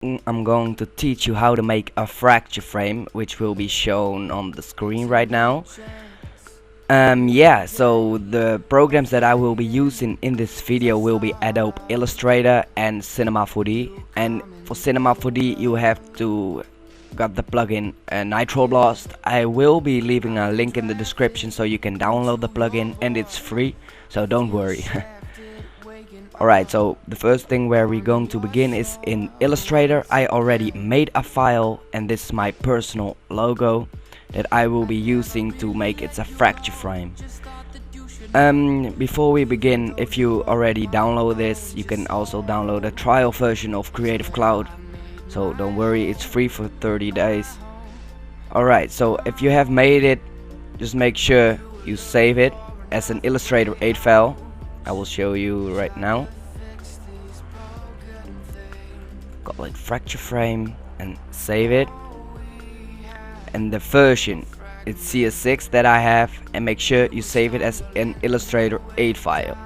I'm going to teach you how to make a fracture frame, which will be shown on the screen right now. Yeah, so the programs that I will be using in this video will be Adobe Illustrator and Cinema 4D. And for Cinema 4D you have to got the plugin Nitro Blast. I will be leaving a link in the description so you can download the plugin, and it's free, so don't worry. Alright, so the first thing where we're going to begin is in Illustrator. I already made a file, and this is my personal logo that I will be using to make it a fracture frame. Before we begin, if you already download this, you can also download a trial version of Creative Cloud, so don't worry, it's free for 30 days. Alright, so if you have made it, just make sure you save it as an Illustrator 8 file. I will show you right now. Call it fracture frame and save it. And the version, it's CS6 that I have, and make sure you save it as an Illustrator 8 file.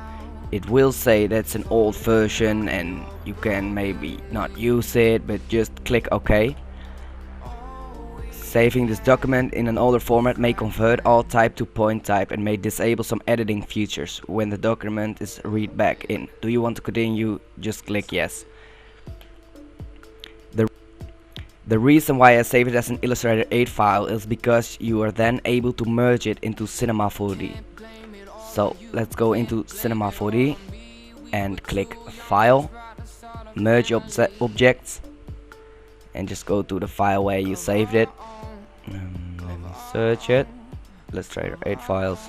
It will say that's an old version and you can maybe not use it, but just click OK. Saving this document in an older format may convert all type to point type and may disable some editing features when the document is read back in. Do you want to continue? Just click yes. The reason why I save it as an Illustrator 8 file is because you are then able to merge it into Cinema 4D. So let's go into Cinema 4D and click File, Merge Objects, and just go to the file where you saved it. Let me search it. Illustrator 8 files,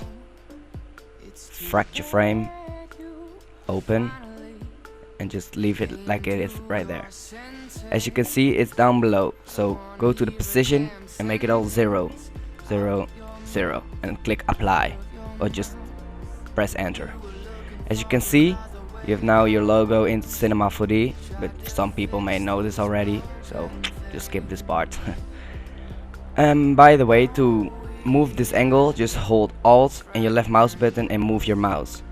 fracture frame, open, and just leave it like it is right there. As you can see, it's down below, so go to the position and make it all 0, 0, 0, and click apply, or just press enter. As you can see, you have now your logo in Cinema 4D, but some people may know this already, so just skip this part. By the way, to move this angle, just hold Alt and your left mouse button and move your mouse.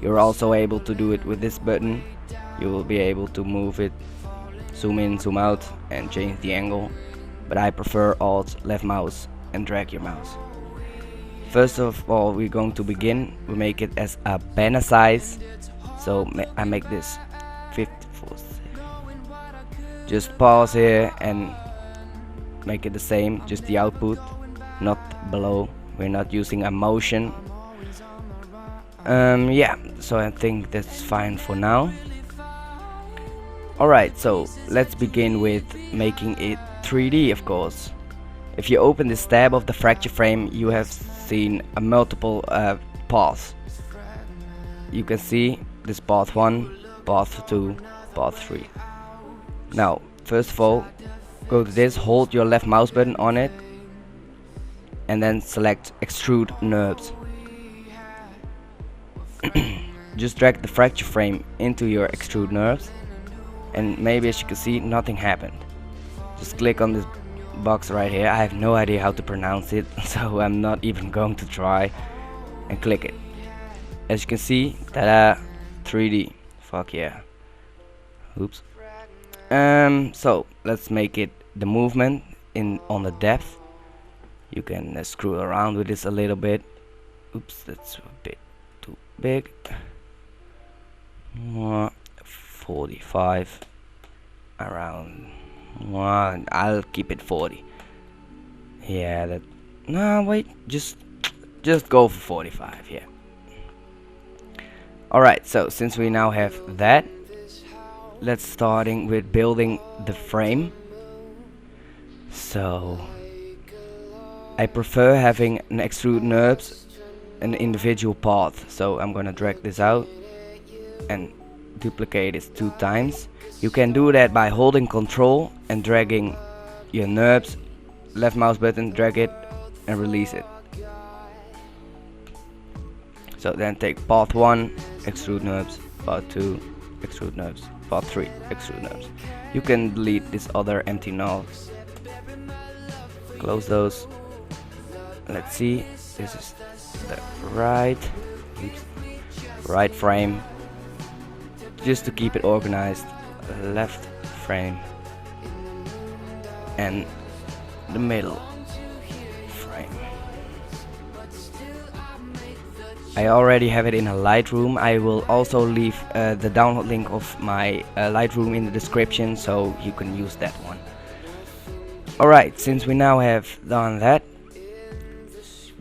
You're also able to do it with this button. You will be able to move it, zoom in, zoom out, and change the angle, but I prefer Alt, left mouse, and drag your mouse. First of all, we're going to begin. We make it as a banner size, so I make this 54. Just pause here and make it the same, just the output, not below. We're not using a motion. Yeah, so I think that's fine for now. Alright, so let's begin with making it 3D, of course. If you open this tab of the fracture frame, you have seen a multiple paths. You can see this path 1, path 2, path 3. Now, first of all, go to this, hold your left mouse button on it, and then select extrude NURBS. Just drag the fracture frame into your extrude NURBS, and maybe as you can see, nothing happened. Just click on this box right here. I have no idea how to pronounce it, so I'm not even going to try, and click it. As you can see, tada, 3D. Fuck yeah. Oops. So let's make it the movement on the depth. You can screw around with this a little bit. Oops, that's a bit too big. 45 around. I'll keep it 40. Yeah, that. No, wait, just go for 45. Yeah. Alright, so since we now have that, let's starting with building the frame. So I prefer having an extrude NURBS, an individual path. So I'm gonna drag this out and duplicate it 2 times. You can do that by holding Control and dragging your NURBS, left mouse button, drag it and release it. So then take path 1, extrude NURBS, path 2, extrude NURBS, path 3, extrude NURBS. You can delete this other empty knobs. Close those. Let's see, this is the right frame. Just to keep it organized, left frame, and the middle frame. I already have it in a Lightroom. I will also leave the download link of my Lightroom in the description, so you can use that one. Alright, since we now have done that,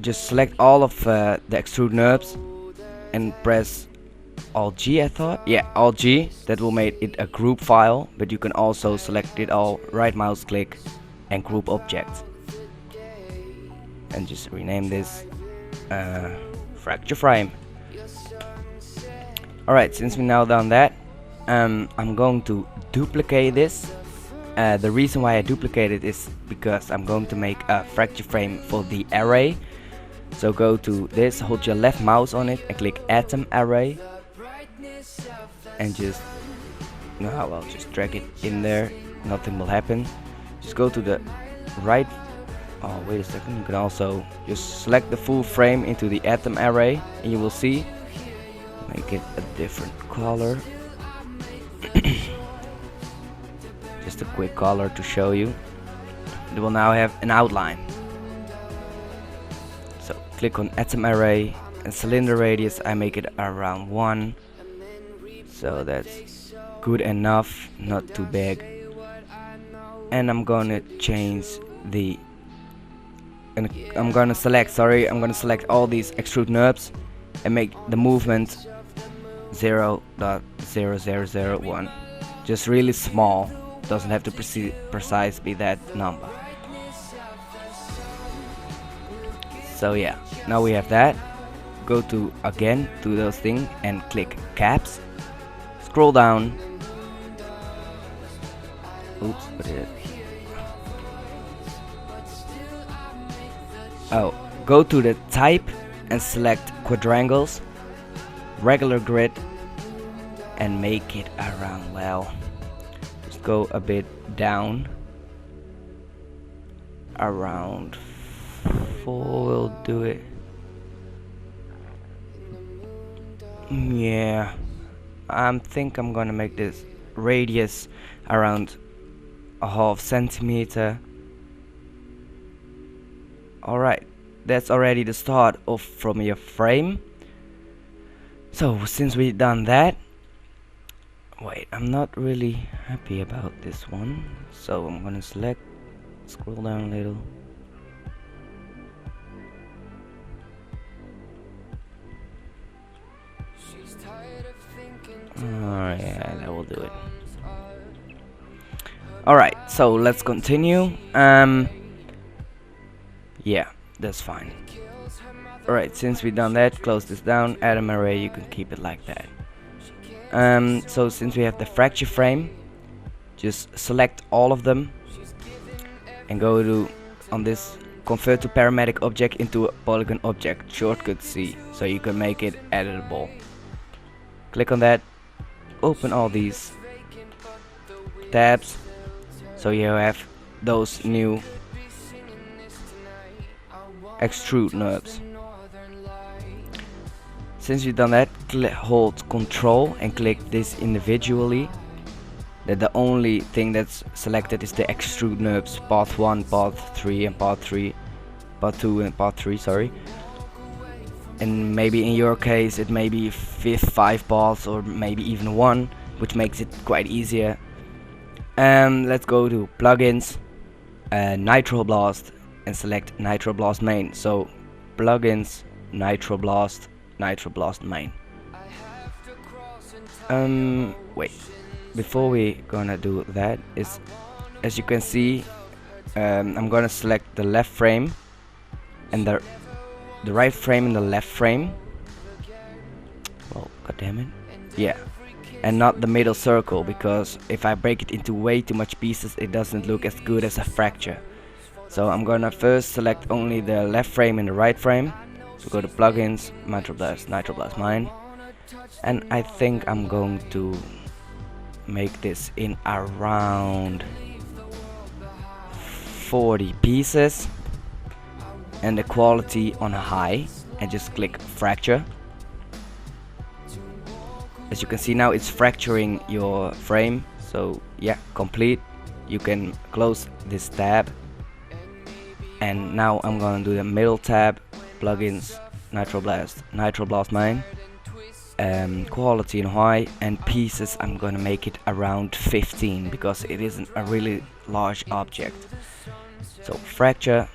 just select all of the extrude NURBS and press Alt G, I thought. Yeah, Alt G. That will make it a group file, but you can also select it all, right mouse click and group object. And just rename this fracture frame. Alright, since we now done that, I'm going to duplicate this. The reason why I duplicate it is because I'm going to make a fracture frame for the array. So go to this, hold your left mouse on it and click Atom Array. And just, well, just drag it in there, nothing will happen. Just go to the right, oh wait a second, you can also just select the full frame into the Atom Array and you will see, make it a different color. Just a quick color to show you. It will now have an outline. So click on Atom Array and cylinder radius, I make it around 1. So that's good enough, not too big. And I'm gonna change the, I'm gonna select all these extrude NURBS and make the movement 0.0001. Just really small. Doesn't have to precise be that number. So yeah, now we have that. Go to again to those things and click caps. Scroll down. Oops, what did it? Oh, go to the type and select quadrangles, regular grid, and make it around, well, just go a bit down, around 4 will do it. Yeah, I think I'm gonna make this radius around a half centimeter. Alright, that's already the start of from your frame. So since we've done that, wait, I'm not really happy about this one, so I'm gonna select, scroll down a little. Oh yeah, that will do it. Alright, so let's continue. Yeah, that's fine. Alright, since we've done that, close this down, Atom Array, you can keep it like that. So since we have the fracture frame, just select all of them and go to, on this, convert to parametric object into a polygon object, shortcut C, so you can make it editable. Click on that, open all these tabs, so you have those new extrude NURBS. Since you've done that, hold Control and click this individually. That the only thing that's selected is the extrude NURBS, path 1, path 3 and path 3, path 2 and path 3, sorry. And maybe in your case it may be 5 paths or maybe even 1, which makes it quite easier. Let's go to plugins, Nitroblast, and select Nitroblast main. So plugins, Nitroblast main. Wait, before we gonna do that, is, as you can see, I'm gonna select the left frame and the right frame and the left frame. Well, goddammit. Yeah, and not the middle circle, because if I break it into way too much pieces, it doesn't look as good as a fracture. So I'm gonna first select only the left frame and the right frame. So go to plugins, Nitroblast mine, and I think I'm going to make this in around 40 pieces and the quality on high, and just click fracture. As you can see now, it's fracturing your frame. So yeah, complete. you can close this tab, and now I'm gonna do the middle tab, plugins, Nitroblast main, quality and high, and pieces I'm gonna make it around 15 because it isn't a really large object. So fracture,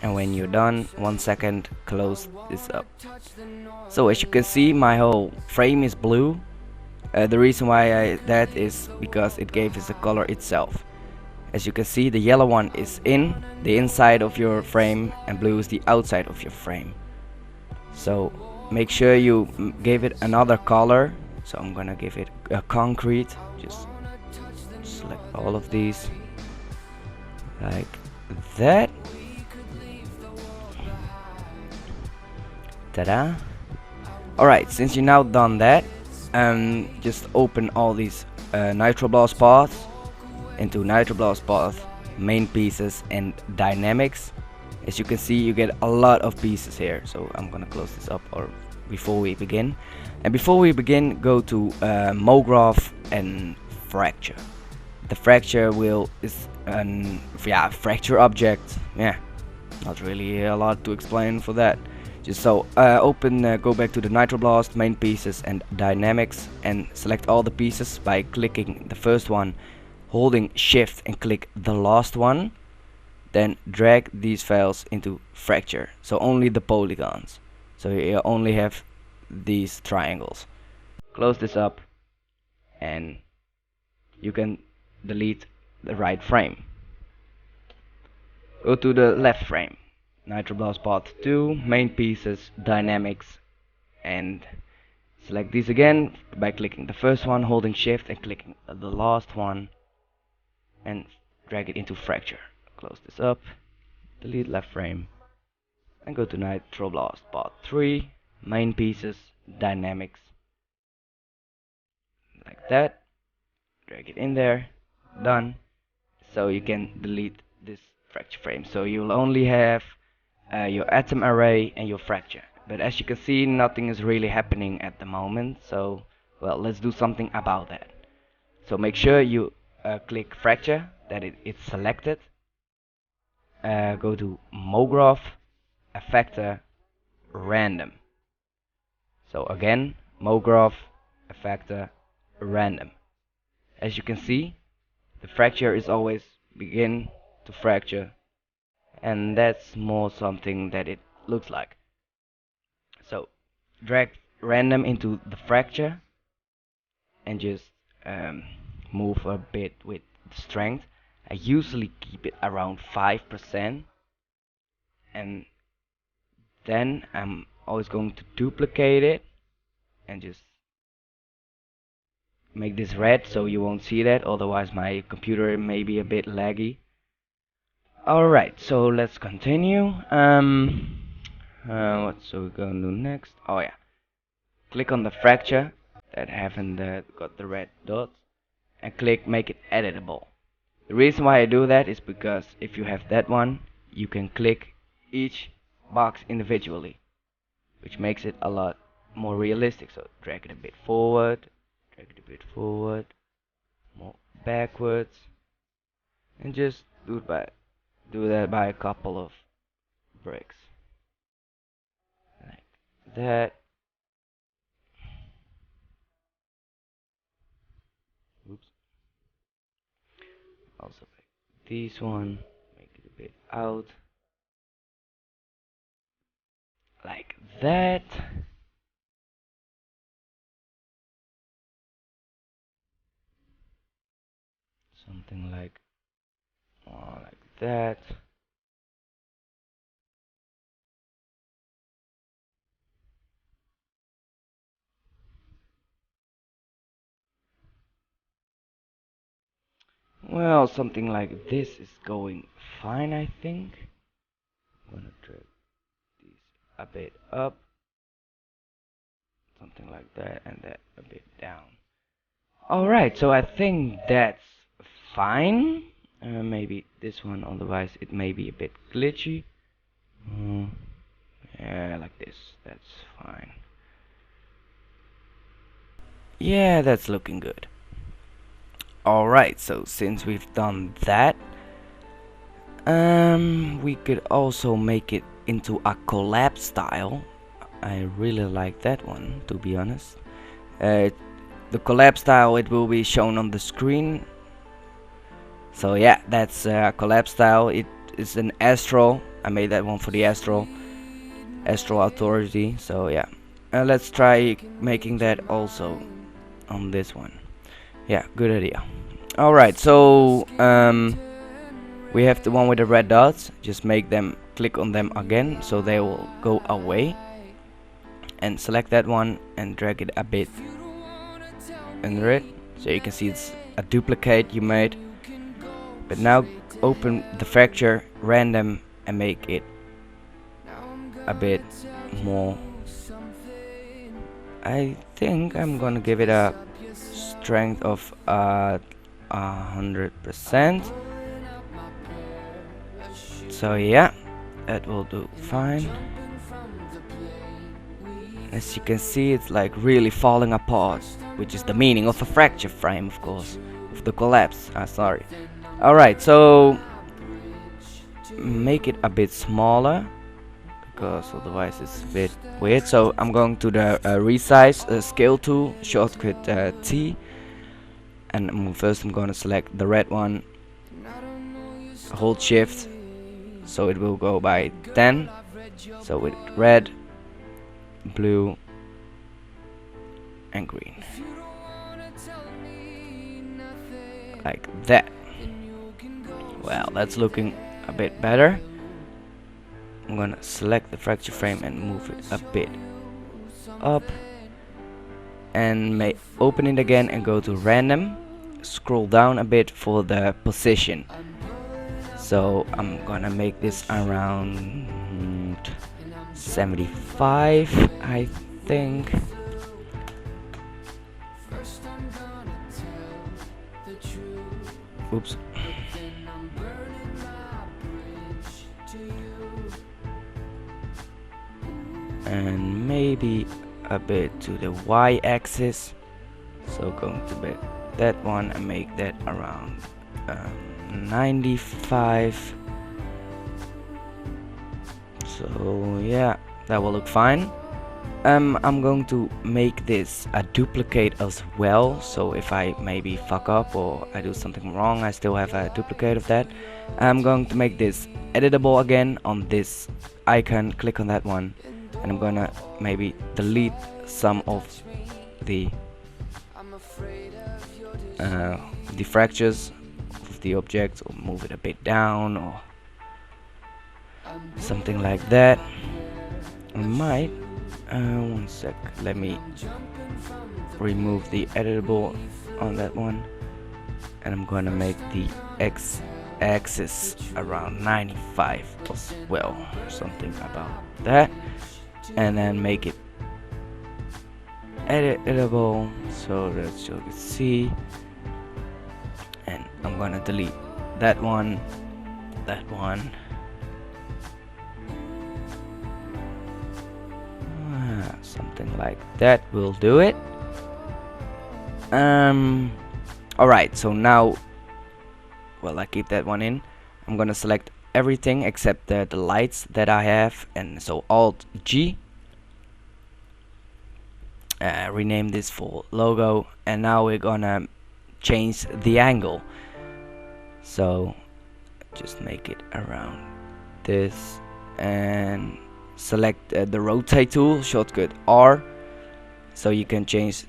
and when you're done, 1 second, close this up. So as you can see, my whole frame is blue. The reason why that is because it gave us the color itself. As you can see, the yellow one is in the inside of your frame and blue is the outside of your frame. So make sure you give it another color. So I'm gonna give it a concrete. Just select all of these like that. Ta-da! Alright, since you're now done that, just open all these Nitroblast paths into Nitroblast path, main pieces, and dynamics. As you can see, you get a lot of pieces here, so I'm gonna close this up or before we begin. And before we begin, go to MoGraph and fracture. The fracture is an fracture object. Yeah, not really a lot to explain for that. Just so go back to the Nitroblast, main pieces, and dynamics, and select all the pieces by clicking the first one, holding shift and click the last one. Then drag these files into fracture, so only the polygons, so you only have these triangles. Close this up and you can delete the right frame. Go to the left frame, Nitroblast Path 2, main pieces, dynamics, and select these again by clicking the first one, holding shift and clicking the last one, and drag it into fracture. Close this up, delete left frame, and go to Nitroblast Path 3, main pieces, dynamics, like that. Drag it in there, done. So you can delete this fracture frame. So you'll only have your atom array and your fracture. But as you can see, nothing is really happening at the moment. So, well, let's do something about that. So make sure you click fracture, that it's selected. Go to MoGraph, Effector, Random. So again, MoGraph, Effector, Random. As you can see, the fracture is always begin to fracture, and that's more something that it looks like. So drag random into the fracture and just move a bit with strength. I usually keep it around 5%, and then I'm always going to duplicate it and just make this red so you won't see that, otherwise my computer may be a bit laggy. Alright, so let's continue. What's we're gonna do next? Oh yeah, click on the fracture that haven't got the red dots and click make it editable. The reason why I do that is because if you have that one, you can click each box individually, which makes it a lot more realistic. So drag it a bit forward, more backwards, and just do that by a couple of bricks like that. Oops. Also make this one, make it a bit out like that. Something like that. Well, something like this is going fine, I think. I'm gonna drag these a bit up, something like that, and that a bit down. Alright, so I think that's fine. Maybe this one, otherwise it may be a bit glitchy. Yeah, like this, that's fine. Yeah, that's looking good. Alright, so since we've done that, we could also make it into a collab style. I really like that one, to be honest. The collab style, it will be shown on the screen. So yeah, that's a collab style. It is an Astro. I made that one for the Astro Authority. So yeah, let's try making that also on this one. Yeah, good idea. Alright, so we have the one with the red dots. Just make them click on them again so they will go away, and select that one and drag it a bit under it, so you can see it's a duplicate you made. But now open the fracture random and make it a bit more. I think I'm gonna give it a strength of 100%. So yeah, that will do fine. As you can see, it's like really falling apart, which is the meaning of a fracture frame, of course, of the collapse. Sorry. Alright, so make it a bit smaller, because otherwise it's a bit weird. So I'm going to the resize scale tool, shortcut T, and first I'm going to select the red one, hold shift, so it will go by 10. So with red, blue and green, like that. Well, that's looking a bit better. I'm gonna select the fracture frame and move it a bit up, and open it again and go to random, scroll down a bit for the position. So I'm gonna make this around 75, I think. Oops. And maybe a bit to the y-axis, so going to that one and make that around 95. So yeah, that will look fine. I'm going to make this a duplicate as well, so if I maybe fuck up or I do something wrong, I still have a duplicate of that. I'm going to make this editable again on this icon, click on that one, and I'm gonna maybe delete some of the fractures of the object, or move it a bit down or something like that. I might one sec, let me remove the editable on that one, and I'm gonna make the x-axis around 95 as well, something about that, and then make it editable so that you can see. And I'm gonna delete that one, something like that will do it. Alright, so now, well, I keep that one in. I'm gonna select everything except the lights that I have, and so Alt G, rename this for logo, and now we're gonna change the angle. So just make it around this and select the rotate tool, shortcut R, so you can change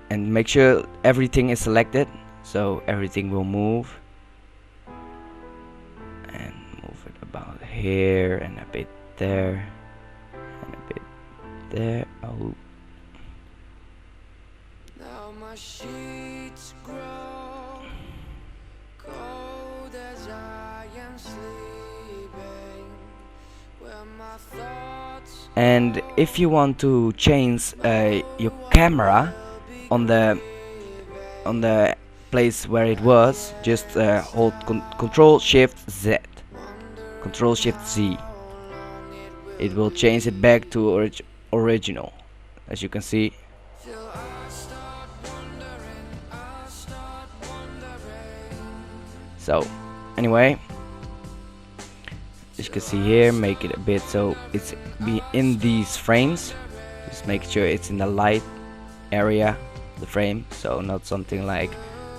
and make sure everything is selected, so everything will move, and move it about here and a bit there and a bit there. Oh, now my sheets grow cold as I am sleeping, where my thoughts. And if you want to change your camera on the place where it was, just hold Control Shift Z, Control Shift Z. It will change it back to original, as you can see. So anyway, as you can see here, make it a bit so it's be in these frames. Just make sure it's in the light area, the frame, so not something like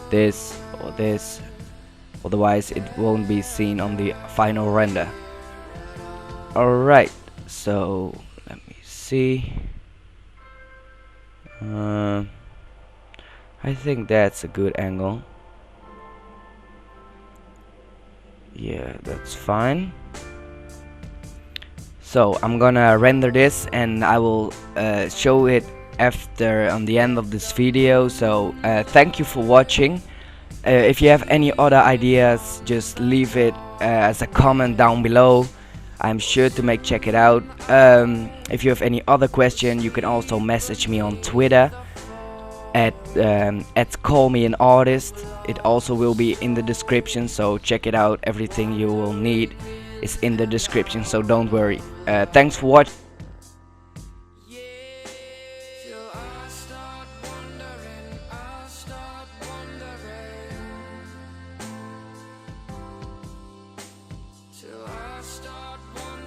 this or this, otherwise it won't be seen on the final render. Alright, so let me see. I think that's a good angle. Yeah, that's fine. So I'm gonna render this and I will show it after on the end of this video. So thank you for watching. If you have any other ideas, just leave it as a comment down below. I'm sure to check it out. If you have any other question, you can also message me on Twitter at callmeanartist. It also will be in the description, so check it out. Everything you will need is in the description, so don't worry. Thanks for watching.